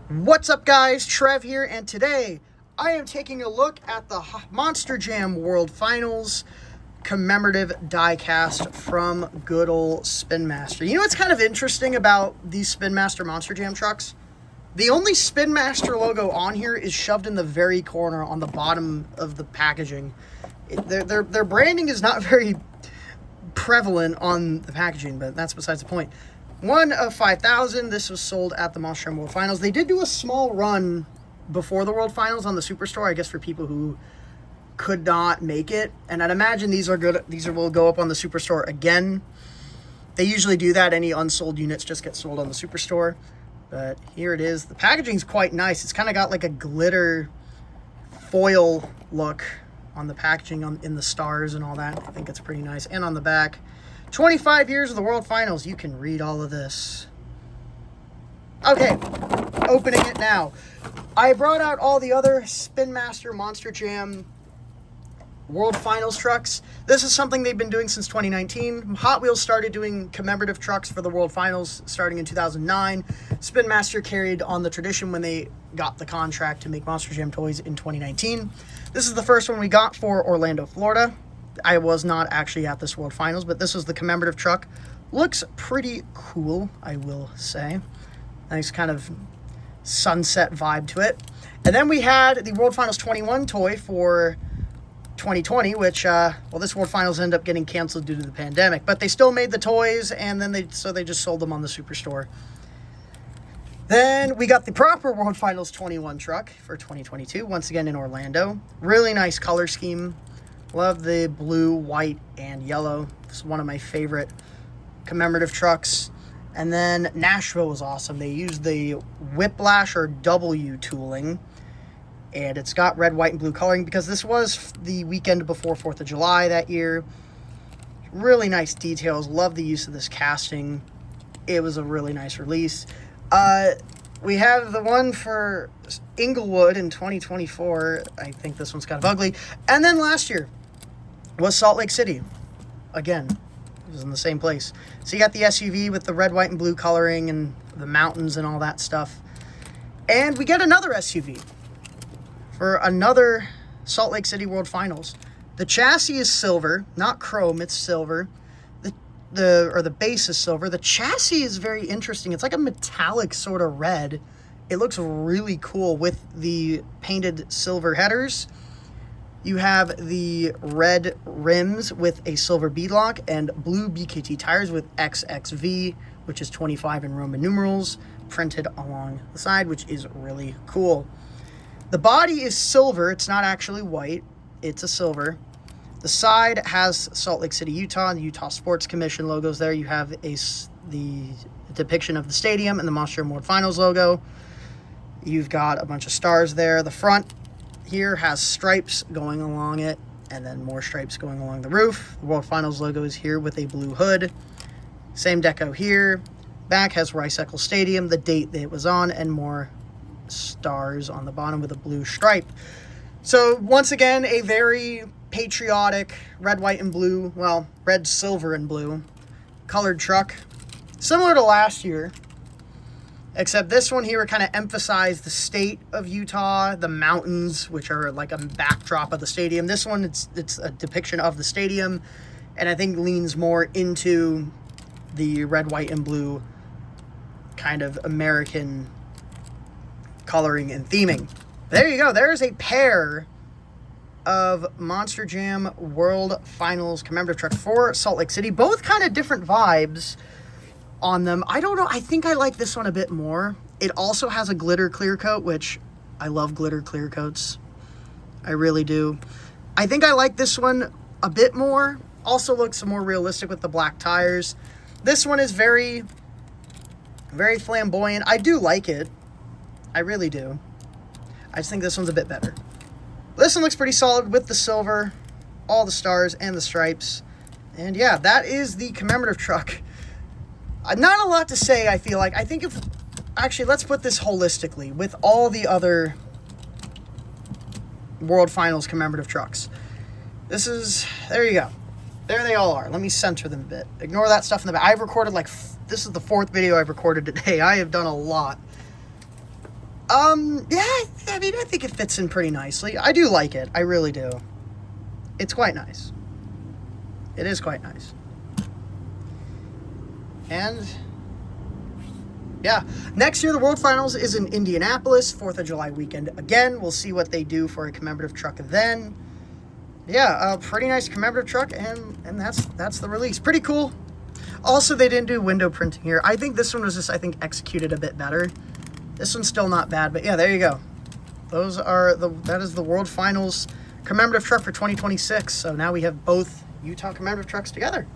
What's up, guys? Trev here, and today I am taking a look at the Monster Jam World Finals commemorative diecast from good old Spin Master. You know what's kind of interesting about these Spin Master Monster Jam trucks? The only Spin Master logo on here is shoved in the very corner on the bottom of the packaging. Their branding is not very prevalent on the packaging, but that's besides the point. 1 of 5,000. This was sold at the Monster Jam World Finals. They did do a small run before the World Finals on the Superstore, I guess, for people who could not make it. And I'd imagine these are good. These will go up on the Superstore again. They usually do that. Any unsold units just get sold on the Superstore. But here it is. The packaging's quite nice. It's kind of got like a glitter foil look on the packaging in the stars and all that. I think it's pretty nice. And on the back, 25 years of the World Finals. You can read all of this. Okay, opening it now. I brought out all the other Spin Master Monster Jam World Finals trucks. This is something they've been doing since 2019. Hot Wheels started doing commemorative trucks for the World Finals starting in 2009. Spin Master carried on the tradition when they got the contract to make Monster Jam toys in 2019. This is the first one we got for Orlando, Florida. I was not actually at this World Finals, but this was the commemorative truck. Looks pretty cool, I will say. Nice kind of sunset vibe to it. And then we had the World Finals 21 toy for 2020, which, this World Finals ended up getting canceled due to the pandemic. But they still made the toys, and then they just sold them on the Superstore. Then we got the proper World Finals 21 truck for 2022, once again in Orlando. Really nice color scheme. Love the blue, white, and yellow. It's one of my favorite commemorative trucks. And then Nashville was awesome. They used the Whiplash or W tooling. And it's got red, white, and blue coloring because this was the weekend before 4th of July that year. Really nice details. Love the use of this casting. It was a really nice release. We have the one for Inglewood in 2024. I think this one's kind of ugly. And then last year was Salt Lake City. Again, it was in the same place. So you got the SUV with the red, white, and blue coloring and the mountains and all that stuff. And we get another SUV for another Salt Lake City World Finals. The chassis is silver, not chrome, it's silver. The base is silver. The chassis is very interesting. It's like a metallic sort of red. It looks really cool with the painted silver headers. You have the red rims with a silver beadlock and blue BKT tires with XXV, which is 25 in Roman numerals, printed along the side, which is really cool. The body is silver. It's not actually white. It's a silver. The side has Salt Lake City, Utah, and the Utah Sports Commission logos there. You have the depiction of the stadium and the Monster Jam World Finals logo. You've got a bunch of stars there. The front here has stripes going along it, and then more stripes going along the roof. The World Finals logo is here with a blue hood. Same deco here. Back has Rice-Eccles Stadium, the date that it was on, and more stars on the bottom with a blue stripe. So once again, a very patriotic red, white, and blue, well, red, silver, and blue colored truck. Similar to last year, except this one here kind of emphasized the state of Utah, the mountains, which are like a backdrop of the stadium. This one, it's a depiction of the stadium, and I think leans more into the red, white, and blue kind of American coloring and theming. There you go. There's a pair of Monster Jam World Finals commemorative trucks for Salt Lake City. Both kind of different vibes on them. I don't know. I think I like this one a bit more. It also has a glitter clear coat, which I love glitter clear coats. I really do. I think I like this one a bit more. Also looks more realistic with the black tires. This one is very, very flamboyant. I do like it. I really do. I just think this one's a bit better. This one looks pretty solid with the silver, all the stars, and the stripes. And yeah, that is the commemorative truck. Not a lot to say, I feel like. I think if... Actually, let's put this holistically with all the other World Finals commemorative trucks. This is... There you go. There they all are. Let me center them a bit. Ignore that stuff in the back. I've recorded this is the 4th video I've recorded today. I have done a lot. Yeah, I mean, I think it fits in pretty nicely. I do like it. I really do. It's quite nice. It is quite nice. And yeah, next year the World Finals is in Indianapolis, 4th of July weekend. Again, we'll see what they do for a commemorative truck then. Yeah, a pretty nice commemorative truck, and that's the release. Pretty cool. Also, they didn't do window printing here. I think this one was just, executed a bit better. This one's still not bad, but yeah, there you go. That is the World Finals commemorative truck for 2026. So now we have both Utah commemorative trucks together.